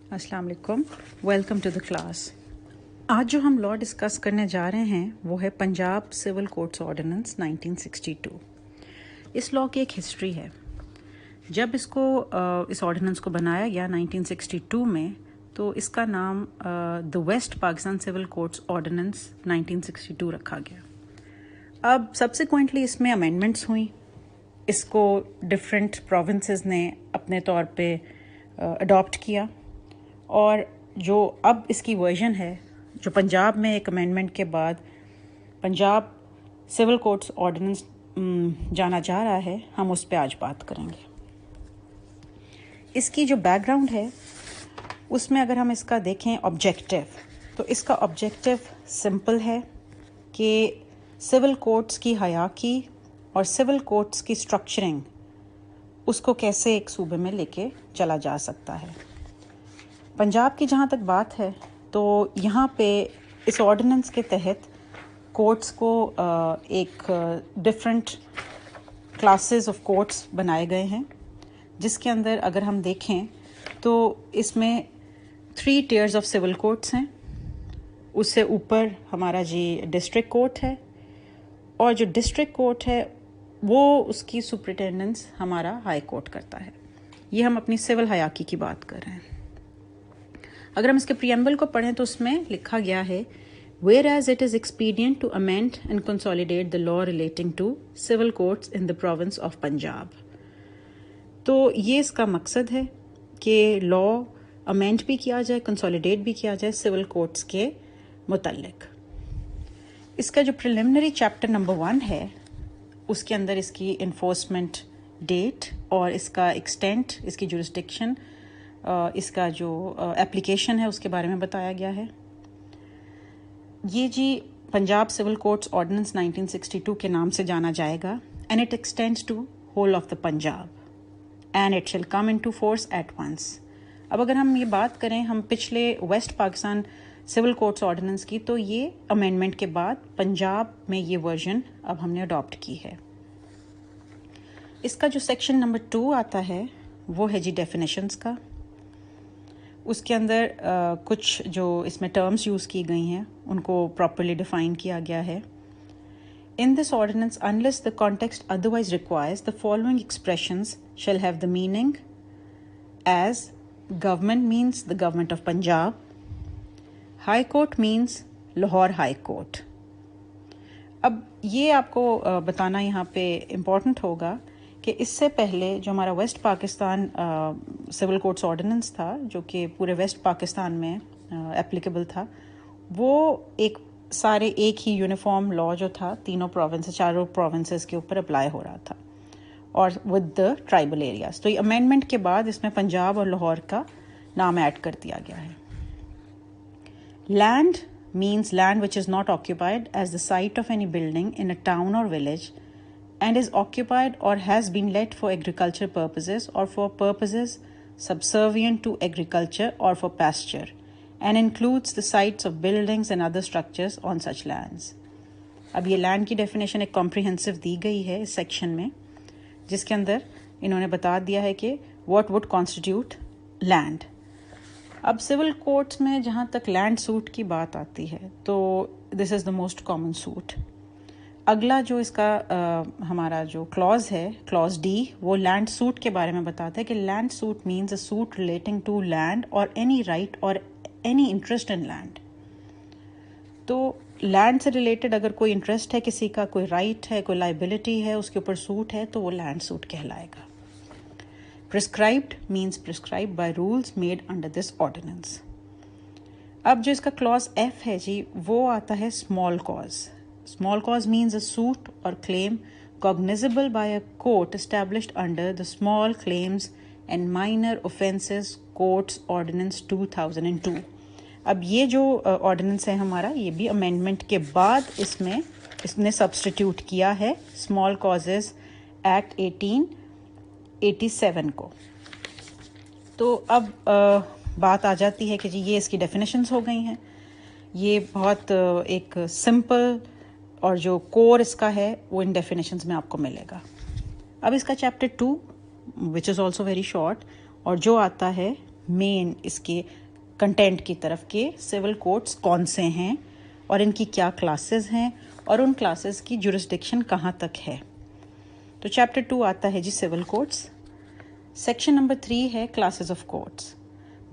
अस्सलाम वालेकुम, welcome to the class. आज जो हम लॉ डिस्कस करने जा रहे हैं वो है पंजाब सिविल कोर्ट्स ऑर्डिनेंस 1962। इस लॉ की एक हिस्ट्री है। जब इस ऑर्डिनेंस को बनाया गया 1962 में, तो इसका नाम the West Pakistan civil courts ordinance 1962 रखा गया। अब सब्सिक्वेंटली इसमें अमेंडमेंट्स हुई। इसको डिफरेंट प्रोविंसेस ने अपने तौर पे अडॉप्ट किया, और जो अब इसकी वर्जन है, जो पंजाब में एक अमेंडमेंट के बाद पंजाब सिविल कोर्ट्स ऑर्डिनेंस जाना जा रहा है, हम उस पर आज बात करेंगे। इसकी जो बैकग्राउंड है उसमें अगर हम इसका देखें ऑब्जेक्टिव, तो इसका ऑब्जेक्टिव सिंपल है कि सिविल कोर्ट्स की हयाकी और सिविल कोर्ट्स की स्ट्रक्चरिंग, उसको कैसे एक सूबे में लेके चला जा सकता है। पंजाब की जहाँ तक बात है, तो यहाँ पे इस ऑर्डिनेंस के तहत कोर्ट्स को एक डिफरेंट क्लासेस ऑफ कोर्ट्स बनाए गए हैं, जिसके अंदर अगर हम देखें तो इसमें 3 टियर्स ऑफ सिविल कोर्ट्स हैं। उससे ऊपर हमारा जी डिस्ट्रिक्ट कोर्ट है, और जो डिस्ट्रिक्ट कोर्ट है वो उसकी सुपरिटेंडेंस हमारा हाई कोर्ट करता है। ये हम अपनी सिविल हयाकी की बात कर रहे हैं। अगर हम इसके प्रीएम्बल को पढ़ें तो उसमें लिखा गया है, whereas it is expedient to amend and consolidate the law relating to civil courts in the province of Punjab। तो ये इसका मकसद है कि लॉ अमेंड भी किया जाए, कंसोलिडेट भी किया जाए सिविल कोर्ट्स के मुतल्लिक। इसका जो प्रिलिमिनरी चैप्टर नंबर 1 है, उसके अंदर इसकी इन्फोर्समेंट डेट और इसका एक्सटेंट, इसकी जुरिस्डिक्शन, इसका जो एप्लीकेशन है उसके बारे में बताया गया है। ये जी पंजाब सिविल कोर्ट्स ऑर्डिनेंस 1962 के नाम से जाना जाएगा, and it extends to whole of the Punjab and it shall come into force at once. अब अगर हम ये बात करें हम पिछले West Pakistan civil courts ordinance की, तो ये अमेंडमेंट के बाद पंजाब में ये वर्जन अब हमने अडॉप्ट की है। इसका जो सेक्शन नंबर 2 आता है वो है जी डेफिनेशंस का। उसके अंदर कुछ जो इसमें टर्म्स यूज़ की गई हैं उनको प्रॉपरली डिफाइन किया गया है। In this ordinance unless the context otherwise requires the following expressions shall have the meaning as government means the government of Punjab, high court means Lahore high court. अब ये आपको बताना यहाँ पे इम्पॉर्टेंट होगा कि इससे पहले जो हमारा West Pakistan civil courts ordinance था, जो कि पूरे वेस्ट पाकिस्तान में एप्लीकेबल था, वो सारे एक ही यूनिफॉर्म लॉ जो था चारों प्रोविंसेस के ऊपर अप्लाई हो रहा था, और विद द ट्राइबल एरियाज। तो ये अमेंडमेंट के बाद इसमें पंजाब और लाहौर का नाम ऐड कर दिया गया है। Land means land which is not occupied as the site of any building in a town or village and is occupied or has been let for agriculture purposes or for purposes subservient to agriculture or for pasture and includes the sites of buildings and other structures on such lands। अब ये land की definition एक comprehensive दी गई है इस section में, जिसके अंदर इन्होंने बता दिया है कि व्हाट वुड कॉन्स्टिट्यूट लैंड। अब सिविल कोर्ट्स में जहाँ तक लैंड सूट की बात आती है, तो this is the most common suit. अगला जो इसका हमारा जो क्लॉज है, क्लॉज डी, वो लैंड सूट के बारे में बताता है कि land suit means a suit relating to land और एनी राइट और एनी इंटरेस्ट इन लैंड। तो लैंड से रिलेटेड अगर कोई इंटरेस्ट है किसी का, कोई राइट है, कोई लाइबिलिटी है, उसके ऊपर सूट है, तो वो लैंड सूट कहलाएगा। Prescribed means prescribed by rules made under this ordinance। अब जो इसका क्लॉज F है जी, वो आता है small cause. Small cause means a suit or claim cognizable by a court established under the Small Claims and Minor Offences Courts Ordinance 2002। अब ये जो ऑर्डिनेंस है हमारा, ये भी अमेंडमेंट के बाद इसने सब्स्टिट्यूट किया है स्मॉल कॉजेज एक्ट 1887 को। तो अब बात आ जाती है कि जी ये इसकी डेफिनेशंस हो गई हैं। ये बहुत एक सिंपल और जो कोर इसका है वो इन डेफिनेशंस में आपको मिलेगा। अब इसका chapter 2 which is also very short, और जो आता है मेन इसके कंटेंट की तरफ के सिविल कोर्ट्स कौन से हैं और इनकी क्या क्लासेस हैं और उन क्लासेस की जुरिस्डिक्शन कहाँ तक है। तो चैप्टर 2 आता है जी सिविल कोर्ट्स। सेक्शन नंबर 3 है classes of courts.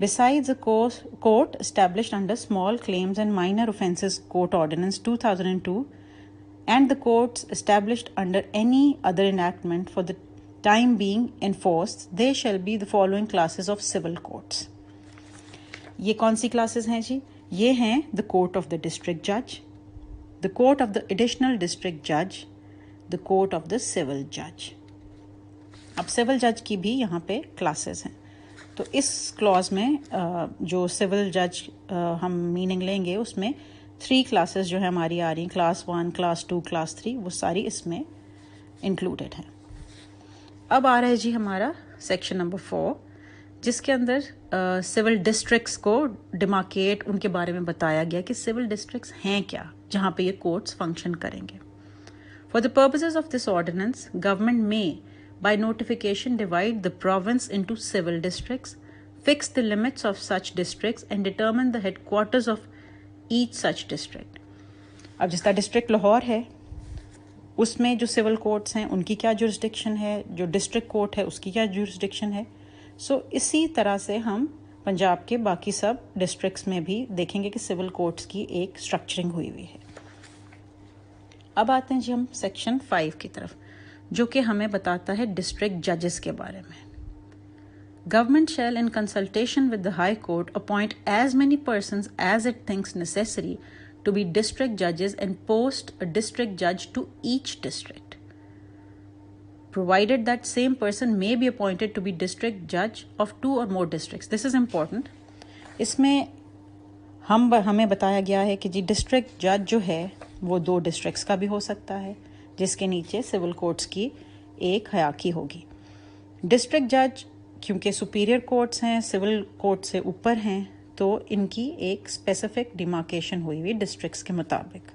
Besides a court established under Small Claims and Minor Offences Court Ordinance 2002 and the courts established under any other enactment for the time being enforced, there shall be the following classes of civil courts. ये कौन सी classes हैं जी? ये हैं the court of the district judge, the court of the additional district judge, the court of the civil judge. अब civil जज की भी यहाँ पे क्लासेस हैं। तो इस क्लॉज में जो सिविल जज हम मीनिंग लेंगे उसमें 3 क्लासेस जो है हमारी आ रही हैं, क्लास 1, क्लास 2, क्लास 3, वो सारी इसमें इंक्लूडेड हैं। अब आ रहा है जी हमारा सेक्शन नंबर 4, जिसके अंदर सिविल डिस्ट्रिक्ट्स को डिमार्केट उनके बारे में बताया गया कि सिविल डिस्ट्रिक्ट्स हैं क्या जहाँ पे ये कोर्ट्स फंक्शन करेंगे। For the purposes of this ordinance government may by notification divide the province into civil districts, fix the limits of such districts and determine the headquarters of each such district. अब जिसका district Lahore है उसमें जो civil courts हैं उनकी क्या jurisdiction है, जो डिस्ट्रिक्ट कोर्ट है उसकी क्या जुरिस्डिक्शन है। सो इसी तरह से हम पंजाब के बाकी सब डिस्ट्रिक्ट्स में भी देखेंगे कि सिविल कोर्ट्स की एक स्ट्रक्चरिंग हुई हुई है। अब आते हैं जी हम सेक्शन 5 की तरफ, जो कि हमें बताता है डिस्ट्रिक्ट जजेस के बारे में। Government shell in consultation with the high court appoint as many persons as it thinks necessary to be district जजेस एंड पोस्ट अ डिस्ट्रिक्ट जज to each district, provided that same person may be appointed to be district जज of 2 और मोर districts. This is important. इसमें हमें बताया गया है कि जी डिस्ट्रिक्ट जज जो है वो 2 डिस्ट्रिक्ट्स का भी हो सकता है, जिसके नीचे सिविल कोर्ट्स की एक हयाकी होगी। डिस्ट्रिक्ट जज क्योंकि सुपीरियर कोर्ट्स हैं, सिविल कोर्ट से ऊपर हैं, तो इनकी एक स्पेसिफिक डिमार्केशन हुई हुई डिस्ट्रिक्ट्स के मुताबिक।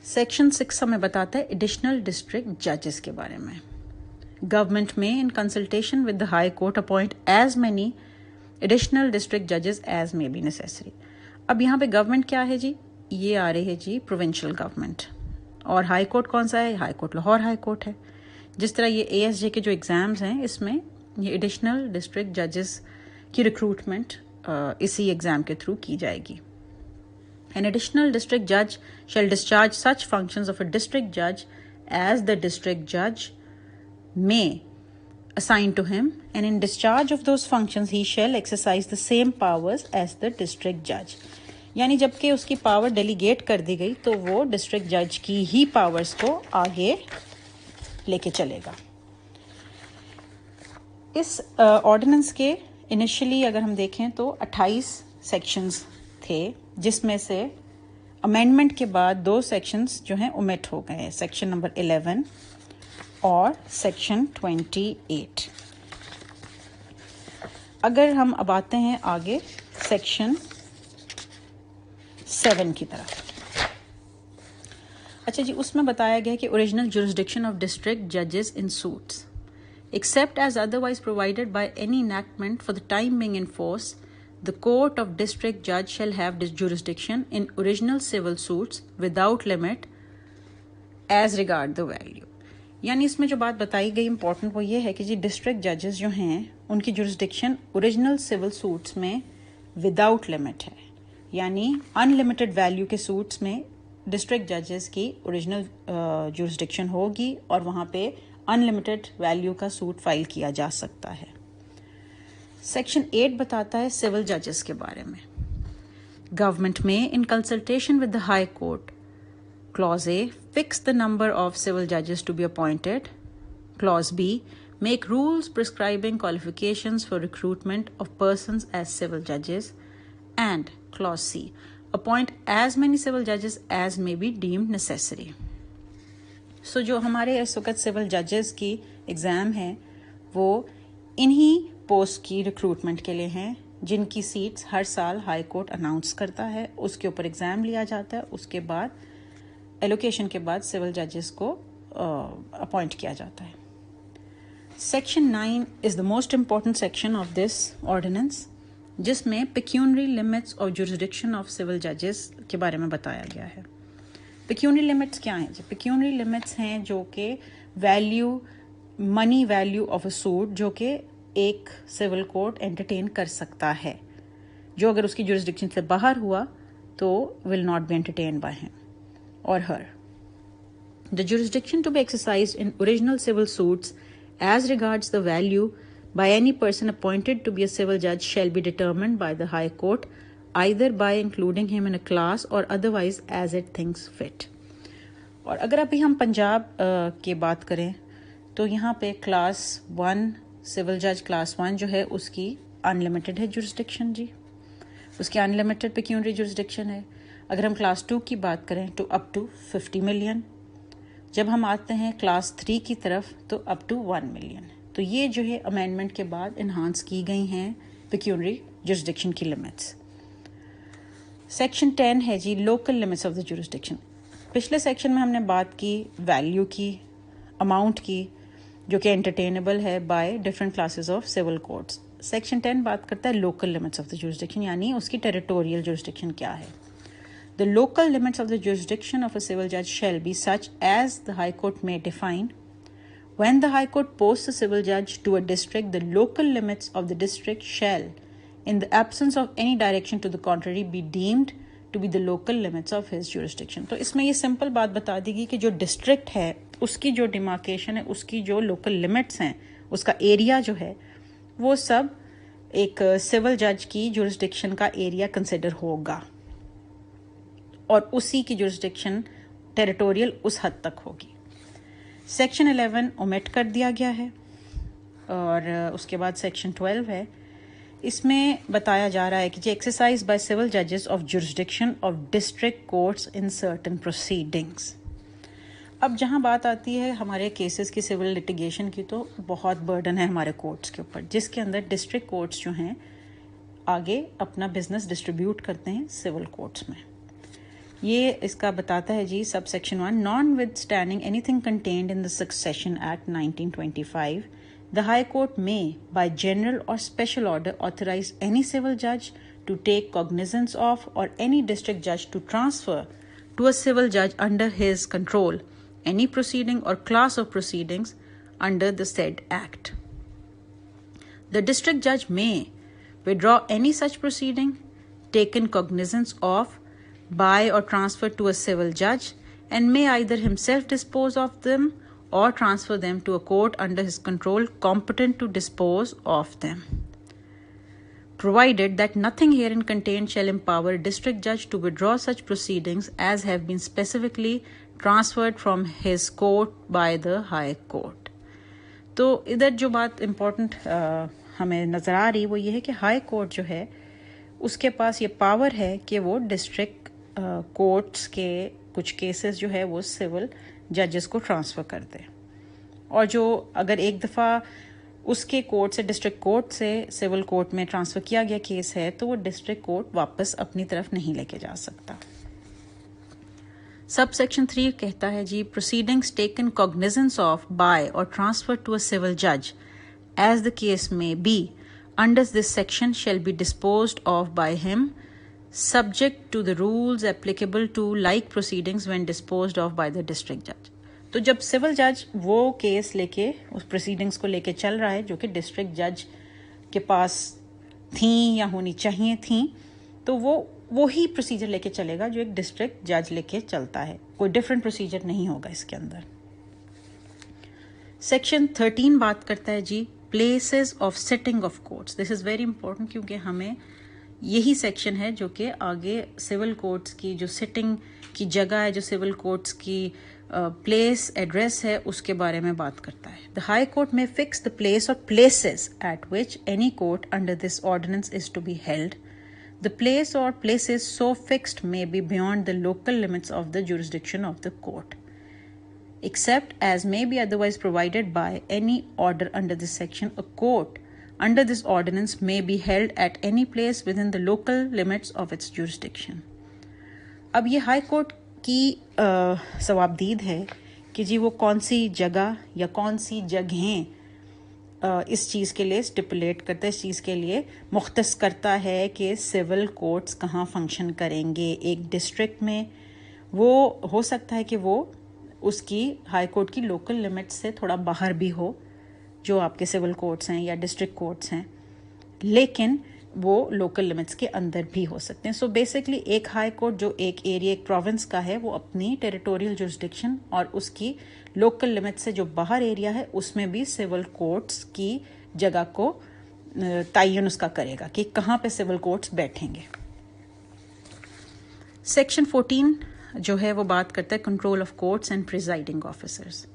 सेक्शन 6 हमें बताता है एडिशनल डिस्ट्रिक्ट जजेस के बारे में। Government may in consultation with the high court appoint as many additional district जजेस एज मे बी नेसेसरी। अब यहाँ पे गवर्नमेंट क्या है जी? ये आ रही है जी प्रोविंशियल गवर्नमेंट। और हाई कोर्ट कौन सा है? High court Lahore high court है। जिस तरह ये ASJ के जो एग्ज़ाम्स हैं इसमें ये एडिशनल डिस्ट्रिक्ट जजेस की रिक्रूटमेंट इसी एग्ज़ाम के थ्रू की जाएगी। एन एडिशनल डिस्ट्रिक्ट जज शैल discharge such functions of a district जज एज द डिस्ट्रिक्ट जज मे assign to him, and in discharge of those functions he shall exercise the same powers as the district judge. यानी जबकि उसकी power delegate कर दी गई तो वो डिस्ट्रिक्ट जज की ही पावर्स को आगे लेके चलेगा। इस ऑर्डिनेंस के इनिशियली अगर हम देखें तो 28 सेक्शंस थे, जिसमें से अमेंडमेंट के बाद 2 सेक्शंस जो हैं ओमिट हो गए हैं, सेक्शन नंबर 11 और सेक्शन 28। अगर हम अब आते हैं आगे सेक्शन 7 की तरफ। अच्छा जी, उसमें बताया गया कि ओरिजिनल जुरिस्डिक्शन ऑफ डिस्ट्रिक्ट जजेस in suits accept as otherwise provided by any enactment for the time being in force, the court of district जज shall have jurisdiction in original civil suits without limit as regard the value. यानी इसमें जो बात बताई गई important वो ये है कि जी डिस्ट्रिक्ट जजेस जो हैं उनकी जुरिस्डिक्शन ओरिजिनल सिविल सूट्स में विदाउट लिमिट है, यानी अनलिमिटेड वैल्यू के सूट्स में डिस्ट्रिक्ट जजेस की ओरिजिनल जुरिस्डिक्शन होगी और वहाँ पे अनलिमिटेड वैल्यू का सूट फाइल किया जा सकता है। सेक्शन 8 बताता है सिविल जजेस के बारे में। Government may in consultation with the high court, Clause A, fix the number of civil judges to be appointed. Clause B, make rules prescribing qualifications for recruitment of persons as civil judges. And Clause C, appoint as many civil judges as may be deemed necessary. So जो हमारे इस वक्त civil जजेस की exam है वो इन्हीं post की रिक्रूटमेंट के लिए हैं, जिनकी सीट्स हर साल हाई कोर्ट अनाउंस करता है, उसके ऊपर एग्ज़ाम लिया जाता है, उसके बाद एलोकेशन के बाद सिविल जजेस को अपॉइंट किया जाता है। Section 9 is the most important section of this ordinance, जिसमें pecuniary limits of jurisdiction of civil judges के बारे में बताया गया है। pecuniary limits क्या हैं? जो pecuniary limits हैं जो कि money value of a suit जो कि एक सिविल कोर्ट एंटरटेन कर सकता है, जो अगर उसकी जुरिस्डिक्शन से बाहर हुआ तो will not be entertain by him or her. The jurisdiction to be exercised in original civil suits as regards the value by any person appointed to be a civil judge shall be determined by the High Court either by including him in a class or otherwise as it thinks fit। और अगर अभी हम पंजाब की बात करें तो यहाँ पे क्लास 1 सिविल जज क्लास 1 जो है उसकी अनलिमिटेड है जुरिस्डिक्शन जी, उसकी अनलिमिटेड पेक्यूनरी जुरिस्डिक्शन है। अगर हम क्लास 2 की बात करें तो अप टू 50 मिलियन, जब हम आते हैं क्लास 3 की तरफ तो अप टू 1 मिलियन। तो ये जो है अमेंडमेंट के बाद इन्हांस की गई हैं पेक्यूनरी जुरिस्डिक्शन की लिमिट्स। सेक्शन 10 है जी local limits of the jurisdiction. पिछले सेक्शन में हमने बात की वैल्यू की, अमाउंट की, जो कि एंटरटेनेबल है by different classes of civil courts. Section 10 बात करता है local limits of the jurisdiction, यानी उसकी टेरिटोरियल जुरिस्डिक्शन क्या है। The local limits of the jurisdiction of a civil judge shall be such as the High Court may define. When the High Court posts a civil judge to a district, the local limits of the district shall, in the absence of any direction to the contrary, be deemed to be the local limits of his jurisdiction। तो इसमें ये simple बात बता देगी कि जो district है उसकी जो डिमार्केशन है, उसकी जो लोकल लिमिट्स हैं, उसका एरिया जो है वो सब एक सिविल जज की जुरिस्डिक्शन का एरिया कंसिडर होगा और उसी की जुरिस्डिक्शन टेरिटोरियल उस हद तक होगी। सेक्शन 11 ओमिट कर दिया गया है और उसके बाद सेक्शन 12 है। इसमें बताया जा रहा है कि एक्सरसाइज बाय सिविल जजेस of jurisdiction of district courts in certain proceedings. अब जहां बात आती है हमारे केसेस की सिविल लिटिगेशन की, तो बहुत बर्डन है हमारे कोर्ट्स के ऊपर, जिसके अंदर डिस्ट्रिक्ट कोर्ट्स जो हैं आगे अपना बिजनेस डिस्ट्रीब्यूट करते हैं सिविल कोर्ट्स में। ये इसका बताता है जी sub section 1, non with standing anything contained in the succession act 1925 the high court में बाय जनरल और special order authorise any civil जज टू टेक कॉग्निजेंस ऑफ और एनी डिस्ट्रिक्ट जज to transfer to a civil जज under his control any proceeding और class of proceedings under the said act. The district जज में withdraw any such proceeding taken cognizance of by or transferred to a civil judge and may either himself dispose of them or transfer them to a court under his control competent to dispose of them, provided that nothing herein contained shall empower a district judge to withdraw such proceedings as have been specifically transferred from his court by the High Court। तो इधर जो बात important हमें नज़र आ रही वो ये है कि हाई कोर्ट जो है उसके पास ये पावर है कि वो डिस्ट्रिक्ट कोर्ट्स के कुछ केसेस जो है वो सिविल जजेस को ट्रांसफ़र कर दे, और जो अगर एक दफ़ा उसके कोर्ट से डिस्ट्रिक्ट कोर्ट से सिविल कोर्ट में ट्रांसफ़र किया गया केस है तो वो डिस्ट्रिक्ट कोर्ट वापस अपनी तरफ नहीं लेके जा सकता। सब सेक्शन 3 कहता है जी proceedings taken cognizance of by or transfer to a civil जज as the case may be under this section shall be disposed of by him subject to the rules applicable to like proceedings when disposed of by the district judge। तो जब civil जज वो case लेके उस proceedings को लेके चल रहा है जो कि डिस्ट्रिक्ट जज के पास थी या होनी चाहिए थी, तो वो ही प्रोसीजर लेके चलेगा जो एक डिस्ट्रिक्ट जज लेके चलता है, कोई डिफरेंट प्रोसीजर नहीं होगा इसके अंदर। सेक्शन 13 बात करता है जी places of sitting of courts. This is very important क्योंकि हमें यही सेक्शन है जो कि आगे सिविल कोर्ट्स की जो सिटिंग की जगह है, जो सिविल कोर्ट्स की प्लेस एड्रेस है, उसके बारे में बात करता है। The high court may fix the place or places at which any court under this ordinance is to be held. The place or places so fixed may be beyond the local limits of the jurisdiction of the court except as may be otherwise provided by any order under this section. A court under this ordinance may be held at any place within the local limits of its jurisdiction। अब ये high court की सवाबदीद है कि जी वो कौन सी जगह या कौन सी जगहें इस चीज़ के लिए स्टिपुलेट करता है, इस चीज़ के लिए मुख्तस करता है कि सिविल कोर्ट्स कहाँ फंक्शन करेंगे एक डिस्ट्रिक्ट में। वो हो सकता है कि वो उसकी हाई कोर्ट की लोकल लिमिट्स से थोड़ा बाहर भी हो, जो आपके सिविल कोर्ट्स हैं या डिस्ट्रिक्ट कोर्ट्स हैं, लेकिन वो लोकल लिमिट्स के अंदर भी हो सकते हैं। सो बेसिकली एक हाई कोर्ट जो एक एरिया, एक प्रोविंस का है, वो अपनी टेरिटोरियल जुरिस्डिक्शन और उसकी लोकल लिमिट से जो बाहर एरिया है उसमें भी सिविल कोर्ट्स की जगह को तयन उसका करेगा कि कहाँ पे सिविल कोर्ट्स बैठेंगे। सेक्शन 14 जो है वो बात करता है control of courts and presiding officers.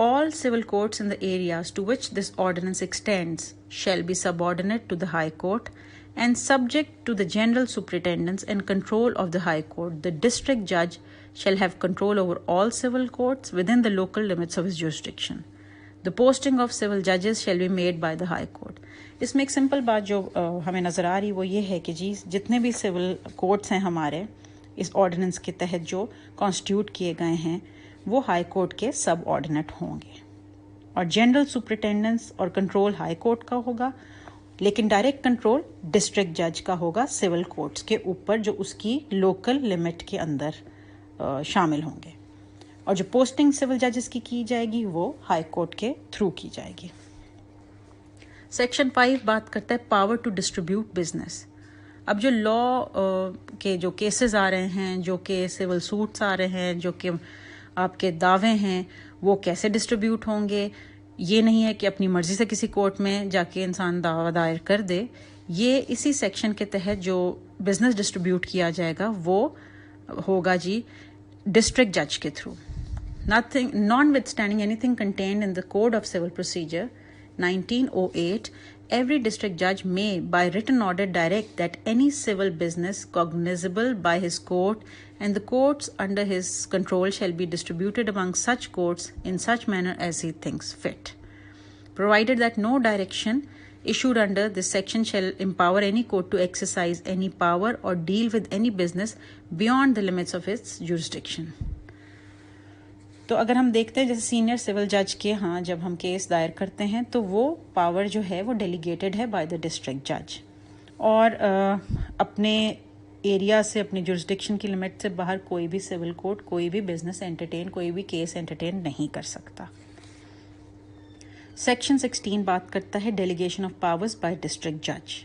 All civil courts in the areas to which this ordinance extends shall be subordinate to the High Court and subject to the general superintendence and control of the High Court. The district judge shall have control over all civil courts within the local limits of his jurisdiction. The posting of civil judges shall be made by the High Court. इसमें एक simple बात जो हमें नज़र आ रही वो ये है कि जी जितने भी सिविल कोर्ट्स हैं हमारे इस ऑर्डिनेंस के तहत जो कॉन्स्टिट्यूट किए गए हैं वो हाई कोर्ट के सब ऑर्डिनेट होंगे और जनरल सुपरिटेंडेंस और कंट्रोल हाई कोर्ट का होगा, लेकिन डायरेक्ट कंट्रोल डिस्ट्रिक्ट जज का होगा सिविल कोर्ट्स के ऊपर जो उसकी लोकल लिमिट के अंदर शामिल होंगे। और जो पोस्टिंग सिविल जजेस की जाएगी वो हाई कोर्ट के थ्रू की जाएगी। सेक्शन 5 बात करता है पावर टू डिस्ट्रीब्यूट बिजनेस। अब जो लॉ के जो केसेस आ रहे हैं, जो कि सिविल सूट्स आ रहे हैं, जो कि आपके दावे हैं, वो कैसे डिस्ट्रीब्यूट होंगे। ये नहीं है कि अपनी मर्जी से किसी कोर्ट में जाके इंसान दावा दायर कर दे। ये इसी सेक्शन के तहत जो बिजनेस डिस्ट्रीब्यूट किया जाएगा वो होगा जी डिस्ट्रिक्ट जज के थ्रू। Nothing notwithstanding anything contained in the code of civil procedure 1908, every district judge may, by written order, direct that any civil business cognizable by his court and the courts under his control shall be distributed among such courts in such manner as he thinks fit, provided that no direction issued under this section shall empower any court to exercise any power or deal with any business beyond the limits of its jurisdiction. तो अगर हम देखते हैं जैसे senior civil जज के यहाँ जब हम केस दायर करते हैं तो वो पावर जो है वो डेलीगेटेड है बाय द डिस्ट्रिक्ट जज और अपने एरिया से, अपनी जुरिस्डिक्शन की लिमिट से बाहर कोई भी सिविल कोर्ट कोई भी बिजनेस एंटरटेन, कोई भी केस एंटरटेन नहीं कर सकता। सेक्शन 16 बात करता है delegation of powers bye district जज।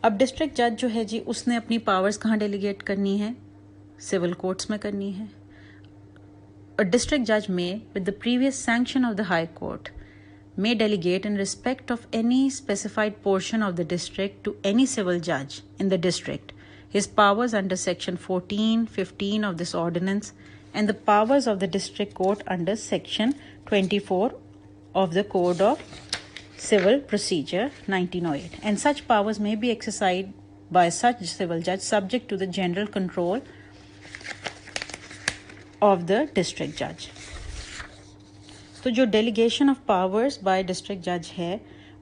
अब डिस्ट्रिक्ट जज जो है जी उसने अपनी पावर्स कहाँ डेलीगेट करनी है? सिविल कोर्ट्स में करनी है। A district judge may, with the previous sanction of the High Court, may delegate in respect of any specified portion of the district to any civil judge in the district his powers under section 14, 15 of this ordinance and the powers of the district court under section 24 of the Code of Civil Procedure 1908, and such powers may be exercised by such civil judge subject to the general control of the district judge. तो जो delegation of powers bye district जज है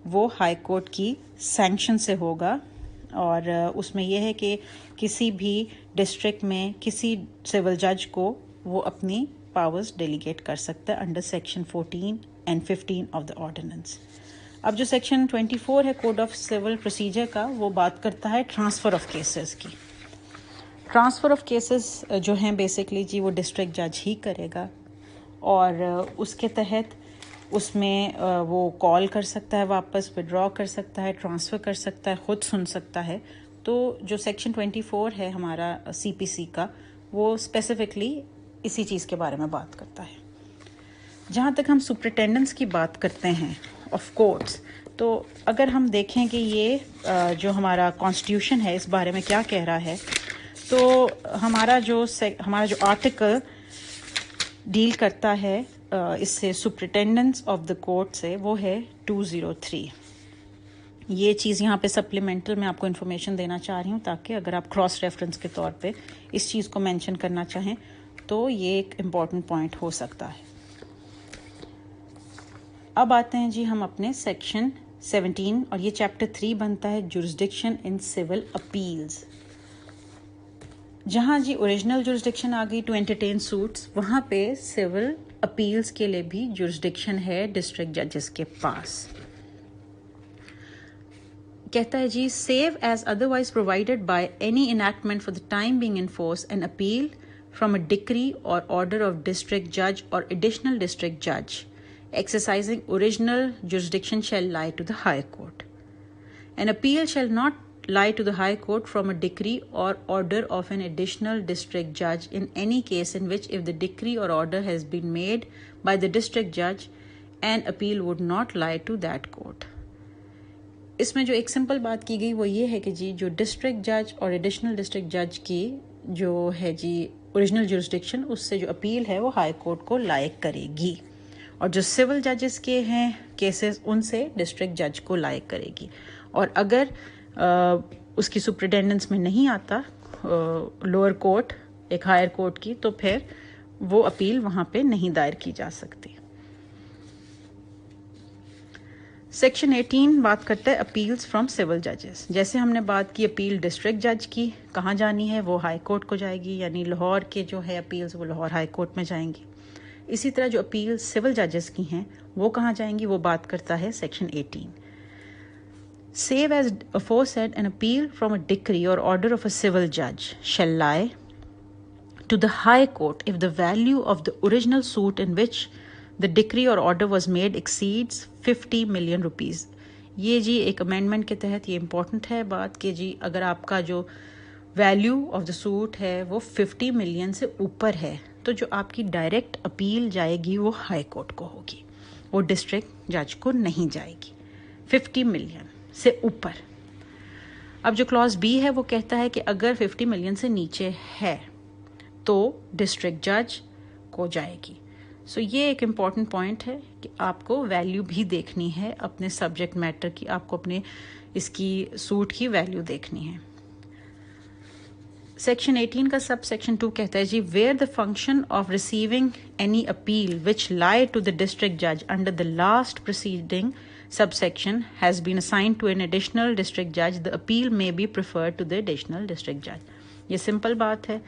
वो high court की sanction से होगा और उसमें यह है कि किसी भी डिस्ट्रिक्ट में किसी सिविल जज को वो अपनी पावर्स डेलीगेट कर सकता है under section 14 and 15 of the ordinance. अब जो सेक्शन 24 है कोड ऑफ सिविल प्रोसीजर का वो बात करता है ट्रांसफ़र ऑफ केसेस की। ट्रांसफ़र ऑफ केसेस जो हैं बेसिकली जी वो डिस्ट्रिक्ट जज ही करेगा और उसके तहत उसमें वो कॉल कर सकता है, वापस विड्रॉ कर सकता है, ट्रांसफ़र कर सकता है, ख़ुद सुन सकता है। तो जो सेक्शन 24 है हमारा CPC का वो स्पेसिफिकली इसी चीज़ के बारे में बात करता है। जहाँ तक हम सुपरिटेंडेंस की बात करते हैं ऑफ कोर्ट्स, तो अगर हम देखें कि ये जो हमारा कॉन्स्टिट्यूशन है इस बारे में क्या कह रहा है, तो हमारा जो आर्टिकल डील करता है इससे सुपरिटेंडेंस ऑफ द कोर्ट से वो है 203। ये चीज़ यहाँ पे सप्लीमेंटल मैं आपको इन्फॉर्मेशन देना चाह रही हूँ ताकि अगर आप क्रॉस रेफरेंस के तौर पे इस चीज़ को मेंशन करना चाहें तो ये एक इम्पॉर्टेंट पॉइंट हो सकता है। अब आते हैं जी हम अपने सेक्शन 17 और ये चैप्टर 3 बनता है जुरिस्डिक्शन इन सिविल अपील्स। जहाँ जी ओरिजिनल जुरिस्डिक्शन आ गई टू एंटरटेन सूट्स, वहाँ पे सिविल अपील्स के लिए भी जुरिस्डिक्शन है डिस्ट्रिक्ट जजेस के पास। कहता है जी, save as otherwise provided by any enactment for the time being in force an appeal from a decree और ऑर्डर ऑफ डिस्ट्रिक्ट जज और एडिशनल डिस्ट्रिक्ट जज exercising original jurisdiction shall lie to the High Court. An appeal shall not lie to the High Court from a decree or order of an additional district judge in any case in which, if the decree or order has been made by the district judge, an appeal would not lie to that court. इसमें जो एक simple बात की गई वो ये है कि जी जो डिस्ट्रिक्ट जज और एडिशनल डिस्ट्रिक्ट जज की जो है जी ओरिजिनल जुरिस्डिक्शन, उससे जो अपील है वो हाई कोर्ट को लायक करेगी, और जो सिविल जजेस के हैं केसेस उनसे डिस्ट्रिक्ट जज को लायक करेगी। और अगर उसकी सुपरिटेंडेंस में नहीं आता लोअर कोर्ट एक हायर कोर्ट की, तो फिर वो अपील वहाँ पे नहीं दायर की जा सकती। सेक्शन 18 बात करता है अपील्स फ्रॉम सिविल जजेस। जैसे हमने बात की अपील डिस्ट्रिक्ट जज की कहाँ जानी है, वो हाई कोर्ट को जाएगी, यानी लाहौर के जो है अपील्स वो लाहौर हाई कोर्ट में जाएंगी। इसी तरह जो अपील सिविल जजेस की हैं वो कहाँ जाएंगी, वो बात करता है section 18। Save as aforesaid, an appeal from a decree or order of a civil judge shall lie to the High Court if the value of the original suit in which the decree or order was made exceeds 50 million rupees. ये जी एक amendment के तहत ये important है बात कि जी अगर आपका जो वैल्यू ऑफ द सूट है वो 50 मिलियन से ऊपर है, तो जो आपकी डायरेक्ट अपील जाएगी वो हाई कोर्ट को होगी, वो डिस्ट्रिक्ट जज को नहीं जाएगी। 50 मिलियन से ऊपर। अब जो क्लॉज बी है वो कहता है कि अगर 50 मिलियन से नीचे है तो डिस्ट्रिक्ट जज को जाएगी। सो ये एक इम्पॉर्टेंट पॉइंट है कि आपको वैल्यू भी देखनी है अपने सब्जेक्ट मैटर की, आपको अपने इसकी सूट की वैल्यू देखनी है। सेक्शन 18 का सब सेक्शन 2 कहता है जी, where the function of receiving any appeal which lie to the district जज under the last proceeding subsection has been assigned to an additional district judge, the appeal may be preferred to the additional district judge. ये simple बात है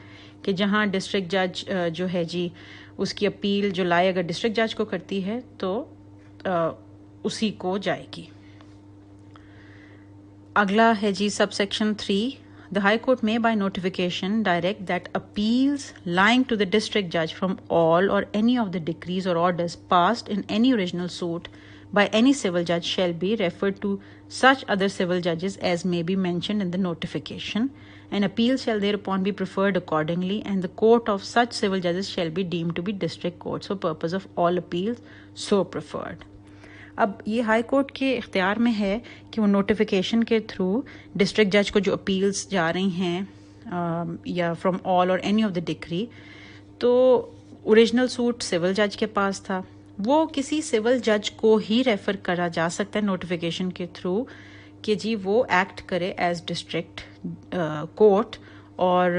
कि जहाँ district जज जो है जी उसकी अपील जो लाए अगर डिस्ट्रिक्ट जज को करती है तो उसी को जाएगी। अगला है जी sub section 3, The High Court may by notification direct that appeals lying to the district judge from all or any of the decrees or orders passed in any original suit by any civil judge shall be referred to such other civil judges as may be mentioned in the notification. An appeal shall thereupon be preferred accordingly, and the court of such civil judges shall be deemed to be district courts for purpose of all appeals so preferred. अब ये high court के इख्तियार में है कि वो notification के through district जज को जो अपील्स जा रही हैं या फ्रॉम ऑल और एनी ऑफ द डिक्री, तो ओरिजिनल सूट सिविल जज के पास था, वो किसी सिविल जज को ही रेफर करा जा सकता है नोटिफिकेशन के थ्रू कि जी वो एक्ट करे एज डिस्ट्रिक्ट कोर्ट, और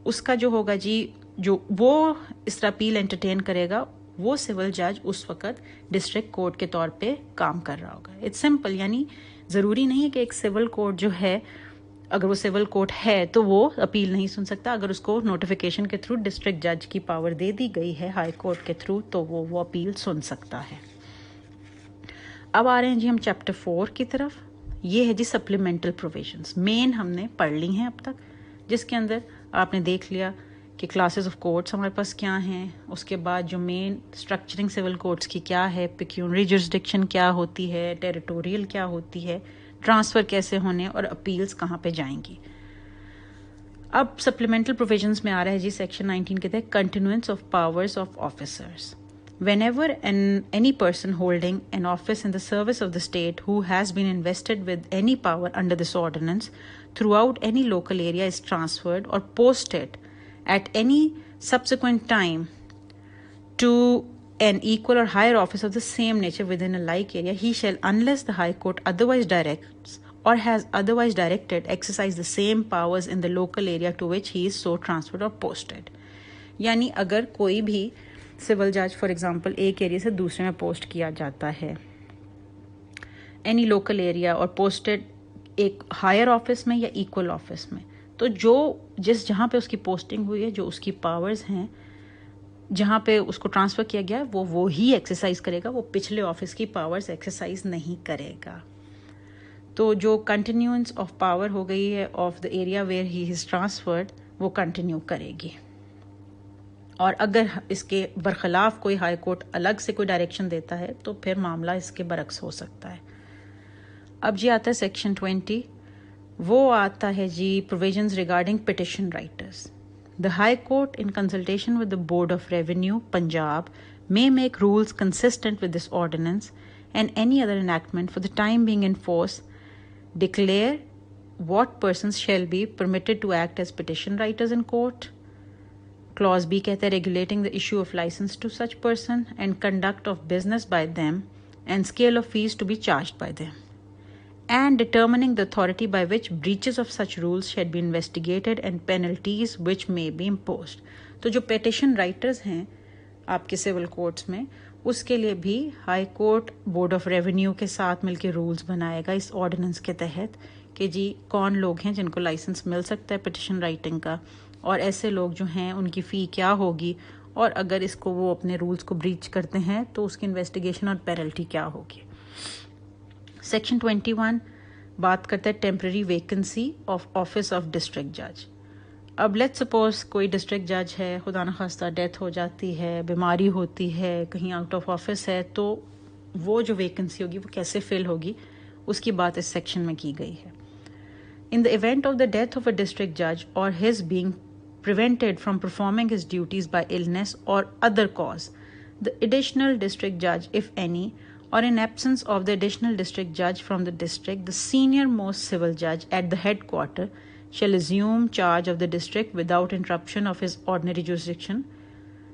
उसका जो होगा जी जो वो इस तरह अपील एंटरटेन करेगा वो सिविल जज उस वक्त डिस्ट्रिक्ट कोर्ट के तौर पे काम कर रहा होगा। इट्स सिंपल, यानी ज़रूरी नहीं है कि एक सिविल कोर्ट जो है अगर वो सिविल कोर्ट है तो वो अपील नहीं सुन सकता। अगर उसको नोटिफिकेशन के थ्रू डिस्ट्रिक्ट जज की पावर दे दी गई है हाई कोर्ट के थ्रू तो वो अपील सुन सकता है। अब आ रहे हैं जी हम चैप्टर 4 की तरफ। ये है जी सप्लीमेंटल प्रोविजंस। मेन हमने पढ़ ली हैं अब तक, जिसके अंदर आपने देख लिया कि क्लासेस ऑफ कोर्ट्स हमारे पास क्या हैं, उसके बाद जो मेन स्ट्रक्चरिंग सिविल कोर्ट्स की क्या है, पेक्यूनरी जुरिस्डिक्शन क्या होती है, टेरिटोरियल क्या होती है, ट्रांसफ़र कैसे होने और अपील्स कहाँ पे जाएंगी। अब सप्लीमेंटल प्रोविजंस में आ रहा है जी सेक्शन 19 के तहत continuance of powers of officers. Whenever any person holding an office in the service of the state who has been invested with any power under this ordinance throughout any local area is transferred or posted at any subsequent time to an equal or higher office of the same nature within a like area, he shall, unless the High Court otherwise directs or has otherwise directed, exercise the same powers in the local area to which he is so transferred or posted. यानी अगर कोई भी civil जज for example एक area से दूसरे में post किया जाता है एनी लोकल एरिया और पोस्टेड एक हायर ऑफिस में या इक्वल ऑफिस में, तो जो जिस जहाँ पे उसकी पोस्टिंग हुई है जो उसकी पावर्स हैं जहाँ पे उसको ट्रांसफ़र किया गया है वो ही एक्सरसाइज करेगा, वो पिछले ऑफिस की पावर्स एक्सरसाइज नहीं करेगा। तो जो कंटिन्यूएंस ऑफ पावर हो गई है of the area where he is transferred, वो कंटिन्यू करेगी। और अगर इसके बरखिलाफ कोई हाई कोर्ट अलग से कोई डायरेक्शन देता है तो फिर मामला इसके बरक्स हो सकता है। अब जी आता है सेक्शन 20, वो आता है जी provisions regarding petition writers. The high court in consultation with the board of revenue Punjab may make rules consistent with this ordinance and any other enactment for the time being in force, declare what persons shall be permitted to act as petition writers in court. Clause B कहता है regulating the issue of license to such person and conduct of business by them and scale of fees to be charged by them, and determining the authority by which breaches of such rules should be investigated and penalties which may be imposed. तो जो petition writers हैं आपके civil courts में, उसके लिए भी high court board of revenue के साथ मिलकर रूल्स बनाएगा इस ऑर्डिनेंस के तहत कि जी कौन लोग हैं जिनको लाइसेंस मिल सकता है पिटिशन राइटिंग का, और ऐसे लोग जो हैं उनकी फ़ी क्या होगी, और अगर इसको वो अपने रूल्स को ब्रीच करते हैं तो उसकी इन्वेस्टिगेशन और पेनल्टी क्या होगी। सेक्शन 21 बात करता है temporary vacancy of office of district जज। अब लेट्स सपोज कोई डिस्ट्रिक्ट जज है, खुदा न खास्ता डेथ हो जाती है, बीमारी होती है, कहीं आउट ऑफ ऑफिस है, तो वो जो वैकेंसी होगी वो कैसे फिल होगी उसकी बात इस सेक्शन में की गई है। In the event of the death of a district जज और his being prevented from performing his duties by illness or other cause, the additional district judge, if any, or in absence of the additional district judge from the district, the senior most civil judge at the headquarter shall assume charge of the district without interruption of his ordinary jurisdiction,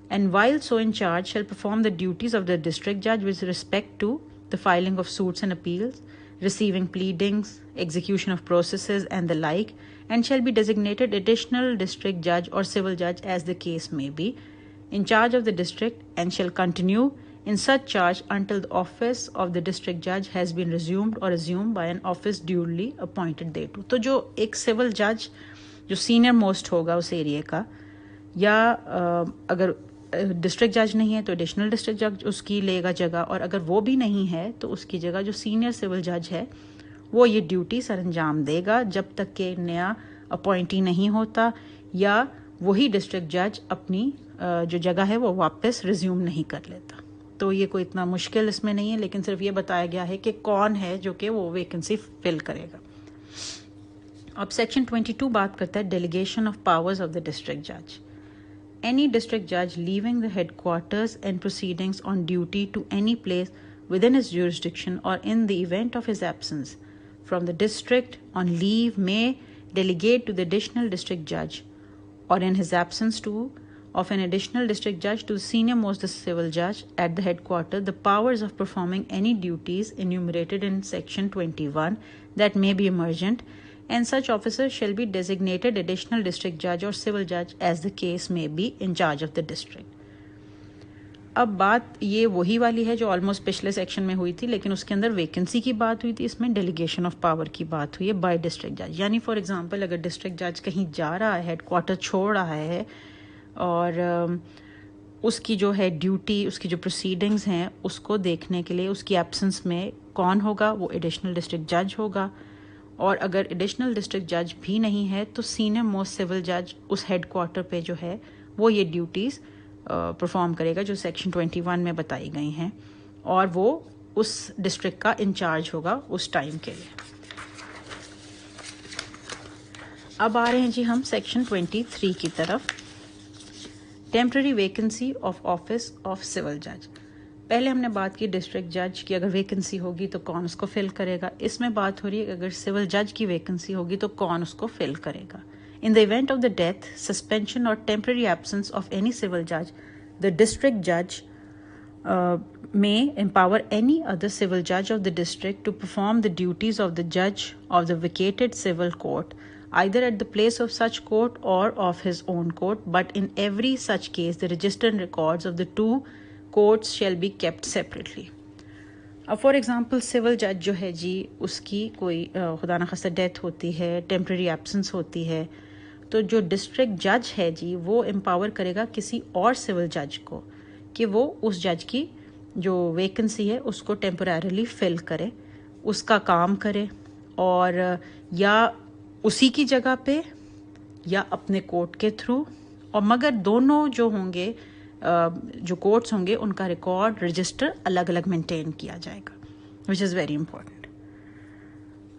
and while so in charge shall perform the duties of the district judge with respect to the filing of suits and appeals, receiving pleadings, execution of processes and the like, and shall be designated additional district judge or civil judge as the case may be, in charge of the district, and shall continue in such charge until the office of the district judge has been resumed or assumed by an office duly appointed thereto. तो जो एक civil जज जो senior most होगा उस area का, या अगर डिस्ट्रिक्ट जज नहीं है तो एडिशनल डिस्ट्रिक्ट जज उसकी लेगा जगह, और अगर वो भी नहीं है तो उसकी जगह जो सीनियर सिविल जज है वो ये ड्यूटी सर अंजाम देगा जब तक कि नया अपॉइंटी नहीं होता या वही डिस्ट्रिक्ट जज अपनी जो जगह है वो वापस रिज्यूम नहीं कर लेता। तो ये कोई इतना मुश्किल इसमें नहीं है, लेकिन सिर्फ ये बताया गया है कि कौन है जो कि वो वैकेंसी फिल करेगा। अब सेक्शन 22 बात करता है delegation of powers of the district जज। Any district judge leaving the headquarters and proceedings on duty to any place within his jurisdiction or in the event of his absence from the district on leave may delegate to the additional district judge or in his absence to of an additional district judge to the senior most civil judge at the headquarters the powers of performing any duties enumerated in section 21 that may be emergent, and such officer shall be designated additional district judge or civil judge as the case may be in charge of the district. अब बात ये वही वाली है जो almost पिछले section में हुई थी, लेकिन उसके अंदर वैकेंसी की बात हुई थी, इसमें डेलीगेशन ऑफ पावर की बात हुई है बाय डिस्ट्रिक्ट जज। यानी फॉर एग्जांपल अगर डिस्ट्रिक्ट जज कहीं जा रहा है, हेडक्वार्टर छोड़ रहा है, और उसकी जो है ड्यूटी, उसकी जो प्रोसीडिंग्स हैं उसको देखने के लिए उसकी एब्सेंस में कौन होगा, वो एडिशनल डिस्ट्रिक्ट जज होगा। और अगर एडिशनल डिस्ट्रिक्ट जज भी नहीं है तो सीनियर मोस्ट सिविल जज उस हेडक्वार्टर पे जो है वो ये ड्यूटीज़ परफॉर्म करेगा जो सेक्शन 21 में बताई गई हैं, और वो उस डिस्ट्रिक्ट का इंचार्ज होगा उस टाइम के लिए। अब आ रहे हैं जी हम सेक्शन 23 की तरफ, temporary vacancy of office of civil जज। पहले हमने बात की डिस्ट्रिक्ट जज की अगर वैकेंसी होगी तो कौन उसको फिल करेगा, इसमें बात हो रही है कि अगर सिविल जज की वैकेंसी होगी तो कौन उसको फिल करेगा। In the event of the death, suspension or temporary absence of any civil judge, the district judge may empower any other civil judge of the district to perform the duties of the judge of the vacated civil court, either at the place of such court or of his own court, but in every such case the register and records of the two courts shall be kept separately. अब for example civil जज जो है जी उसकी कोई खुदा न खास्ता death होती है, टेम्पररी एब्सेंस होती है, तो जो डिस्ट्रिक्ट जज है जी वो एम्पावर करेगा किसी और सिविल जज को कि वो उस जज की जो वैकेंसी है उसको टेम्परेरली फिल करे, उसका काम करे, और या उसी की जगह पे या अपने कोर्ट के थ्रू, और मगर दोनों जो होंगे जो कोर्ट्स होंगे उनका रिकॉर्ड रजिस्टर अलग अलग मेंटेन किया जाएगा, विच इज़ वेरी इंपॉर्टेंट।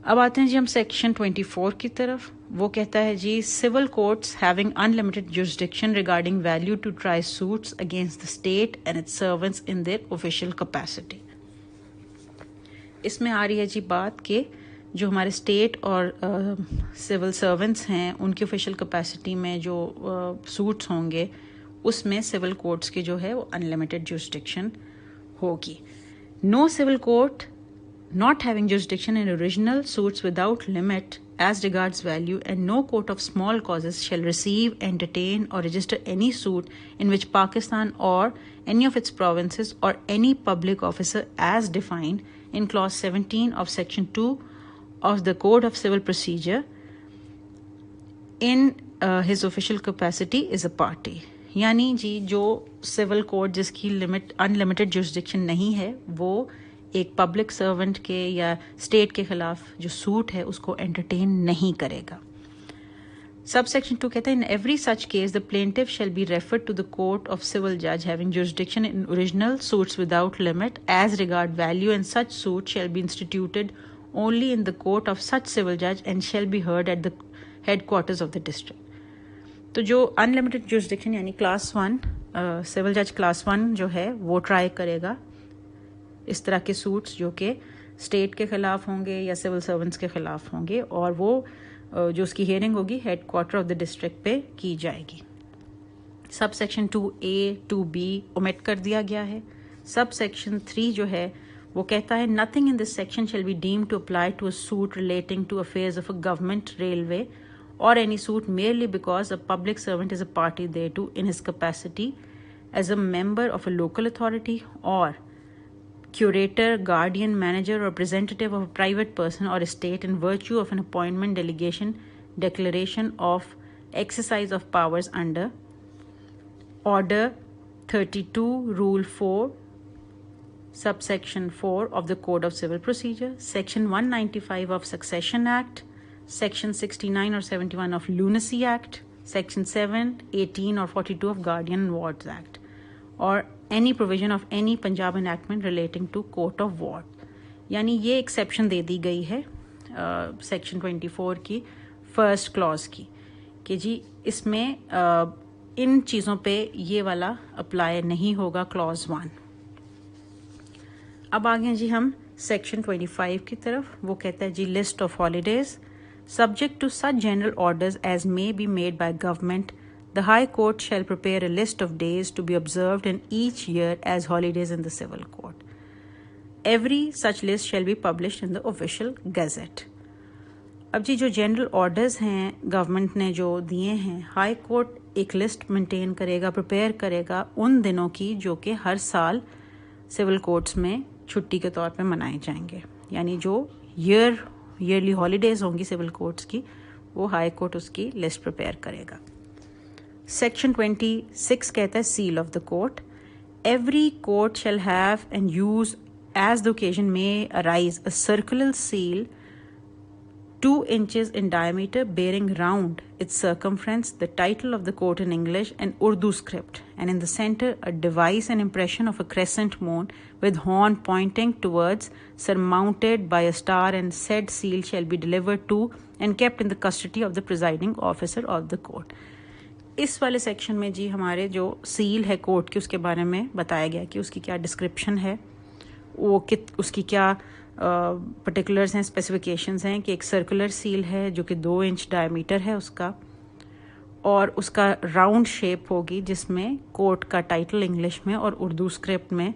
अब आते हैं जी हम सेक्शन 24 की तरफ। वो कहता है जी civil courts having unlimited jurisdiction regarding value to try suits against the state and its servants in their official capacity. इसमें आ रही है जी बात कि जो हमारे स्टेट और सिविल सर्वेंट्स हैं उनकी ऑफिशियल कैपेसिटी में जो सूट्स होंगे उसमें सिविल कोर्ट्स की जो है वो अनलिमिटेड जुरिसडिक्शन होगी। No civil court not having jurisdiction in original suits without limit as regards value, and no court of small causes shall receive, entertain or register any suit in which Pakistan or any of its provinces or any public officer as defined in clause 17 of section 2 of the Code of Civil Procedure in his official capacity is a party। यानी जी जो civil court जिसकी limit unlimited jurisdiction नहीं है वो एक public servant के या state के खिलाफ जो सूट है उसको एंटरटेन नहीं करेगा। सब सेक्शन 2 कहता है in every such case the plaintiff shall be referred to the court of civil जज having jurisdiction in original suits without limit as regard value, and such suit shall be instituted only in the court of such civil जज and shall be heard at the headquarters of the district. तो जो unlimited jurisdiction यानी class 1 civil जज class 1 जो है वो try करेगा इस तरह के सूट्स जो कि स्टेट के खिलाफ होंगे या सिविल सर्वेंट्स के खिलाफ होंगे, और वो जो उसकी हियरिंग होगी head quarter of the district पे की जाएगी। Sub section 2A 2B omit कर दिया गया है। सब सेक्शन 3 जो है वो कहता है nothing in this section shall be deemed to apply to a suit relating to affairs of a government, railway or any suit merely because a public servant is a party thereto in his capacity as a member of a local authority or curator, guardian, manager or representative of a private person or estate in virtue of an appointment, delegation, declaration of exercise of powers under Order 32 Rule 4 subsection 4 of the Code of Civil Procedure, Section 195 of Succession Act, Section 69 or 71 of Lunacy Act, Section 7, 18 or 42 of Guardian and Wards Act, or any provision of any Punjab enactment relating to court of ward। यानी ये exception दे दी गई है section 24 की first clause की कि जी इसमें इन चीज़ों पे ये वाला अप्लाई नहीं होगा क्लॉज 1। अब आ गए जी हम सेक्शन 25 की तरफ। वो कहता है जी list of holidays subject to such general orders as may be made by government, the High Court shall prepare a list of days to be observed in each year as holidays in the Civil Court. Every such list shall be published in the official gazette। अब जी जो general orders हैं government ने जो दिए हैं, high court एक list maintain करेगा, prepare करेगा उन दिनों की जो कि हर साल सिविल कोर्ट्स में छुट्टी के तौर पे मनाए जाएंगे, यानी जो ईयरली हॉलीडेज होंगी सिविल कोर्ट्स की वो हाई कोर्ट उसकी लिस्ट प्रिपेयर करेगा। सेक्शन 26 कहता है seal of the court. Every court shall have and use as the occasion may arise a circular seal 2 inches in diameter bearing round its circumference the title of the court in English and Urdu script, and in the center a device and impression of a crescent moon with horn pointing towards, surmounted by a star, and said seal shall be delivered to and kept in the custody of the presiding officer of the court। इस वाले section में जी हमारे जो seal है court की उसके बारे में बताया गया कि उसकी क्या डिस्क्रिप्शन है, वो उसकी क्या पर्टिकुलर्स हैं, स्पेसिफिकेशंस हैं कि एक सर्कुलर सील है जो कि 2 इंच डायमीटर है उसका, और उसका राउंड शेप होगी जिसमें कोर्ट का टाइटल इंग्लिश में और उर्दू स्क्रिप्ट में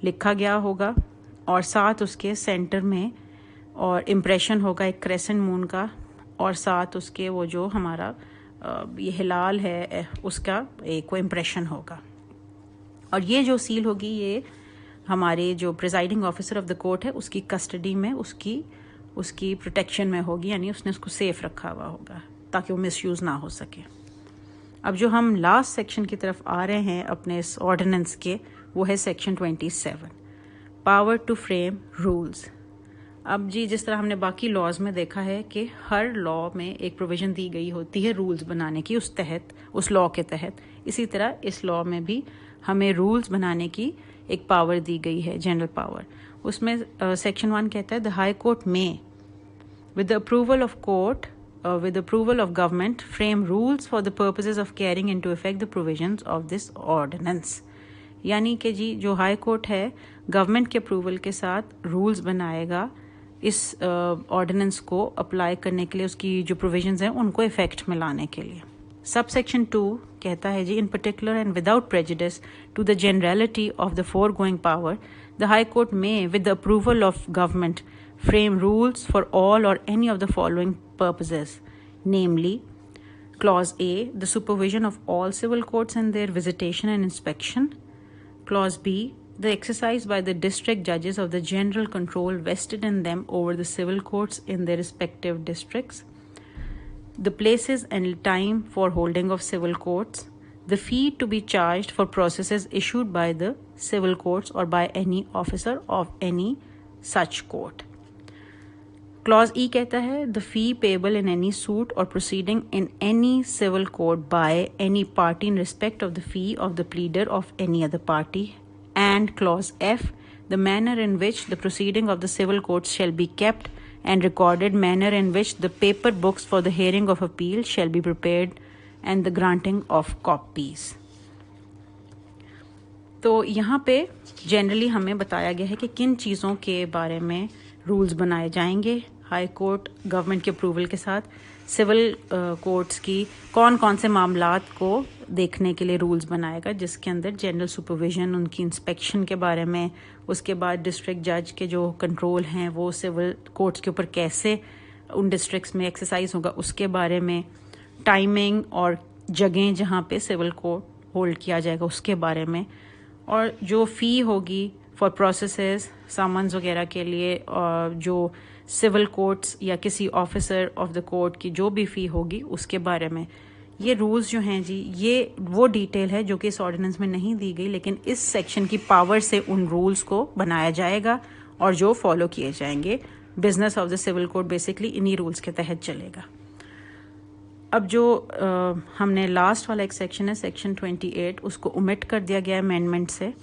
लिखा गया होगा, और साथ उसके सेंटर में और इम्प्रेशन होगा एक क्रेसेंट मून का, और साथ उसके वो जो हमारा ये हिलाल है उसका एक वो इम्प्रेशन होगा। और ये जो सील होगी ये हमारे जो presiding officer of the court है उसकी कस्टडी में उसकी प्रोटेक्शन में होगी, यानी उसने उसको सेफ रखा हुआ होगा। ताकि वो मिसयूज़ ना हो सके। अब जो हम लास्ट सेक्शन की तरफ आ रहे हैं अपने इस ऑर्डिनेंस के, वो है section 27, power to frame rules. अब जी जिस तरह हमने बाकी लॉज में देखा है कि हर लॉ में एक प्रोविजन दी गई होती है रूल्स बनाने की उस लॉ के तहत, इसी तरह इस लॉ में भी हमें रूल्स बनाने की एक पावर दी गई है, जनरल पावर। उसमें सेक्शन 1 कहता है द हाई कोर्ट में with the approval of government frame rules for the purposes of carrying into effect the provisions of this ordinance। यानी कि जी जो हाई कोर्ट है गवर्नमेंट के अप्रूवल के साथ रूल्स बनाएगा इस ऑर्डिनेंस को अप्लाई करने के लिए, उसकी जो प्रोविजंस हैं उनको इफेक्ट में लाने के लिए। सब सेक्शन 2 कहता है जी in particular and without prejudice to the generality of the foregoing power the high court may with the approval of government frame rules for all or any of the following purposes, namely, Clause A, the supervision of all civil courts and their visitation and inspection. Clause B, the exercise by the district judges of the general control vested in them over the civil courts in their respective districts. The places and time for holding of civil courts. The fee to be charged for processes issued by the civil courts or by any officer of any such court. Clause E कहता है the fee payable in any suit or proceeding in any civil court by any party in respect of the fee of the pleader of any other party. And Clause F, the manner in which the proceeding of the civil courts shall be kept and recorded, manner in which the paper books for the hearing of appeal shall be prepared and the granting of copies. तो यहाँ पे generally हमें बताया गया है कि किन चीज़ों के बारे में रूल्स बनाए जाएंगे। हाई कोर्ट गवर्नमेंट के अप्रूवल के साथ सिविल कोर्ट्स की कौन कौन से मामलात को देखने के लिए रूल्स बनाएगा, जिसके अंदर जनरल सुपरविजन, उनकी इंस्पेक्शन के बारे में, उसके बाद डिस्ट्रिक्ट जज के जो कंट्रोल हैं वो सिविल कोर्ट्स के ऊपर कैसे उन डिस्ट्रिक्ट्स में एक्सरसाइज होगा उसके बारे में, टाइमिंग और जगह जहाँ पे सिविल कोर्ट होल्ड किया जाएगा उसके बारे में, और जो फ़ी होगी फॉर प्रोसेसेस सामान्स वगैरह के लिए, और जो सिविल कोर्ट्स या किसी ऑफिसर ऑफ द कोर्ट की जो भी फ़ी होगी उसके बारे में। ये रूल्स जो हैं जी, ये वो डिटेल है जो कि इस ऑर्डिनेंस में नहीं दी गई, लेकिन इस सेक्शन की पावर से उन रूल्स को बनाया जाएगा और जो फॉलो किए जाएंगे। Business of the civil court basically इन्हीं रूल्स के तहत चलेगा। अब जो हमने लास्ट वाला एक सेक्शन है सेक्शन 28, उसको ओमिट कर दिया गया अमेंडमेंट से,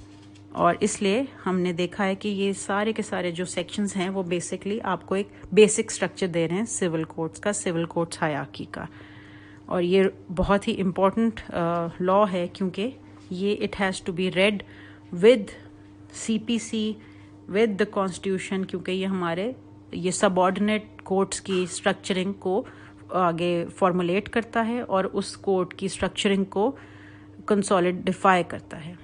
और इसलिए हमने देखा है कि ये सारे के सारे जो सेक्शंस हैं वो बेसिकली आपको एक बेसिक स्ट्रक्चर दे रहे हैं सिविल कोर्ट्स का, सिविल कोर्ट्स हायरार्की का। और ये बहुत ही इम्पॉर्टेंट लॉ है क्योंकि ये it has to be read with CPC, with the constitution, क्योंकि ये सबऑर्डिनेट कोर्ट्स की स्ट्रक्चरिंग को आगे फॉर्मुलेट करता है और उस कोर्ट की स्ट्रक्चरिंग को कंसोलिडिफाई करता है।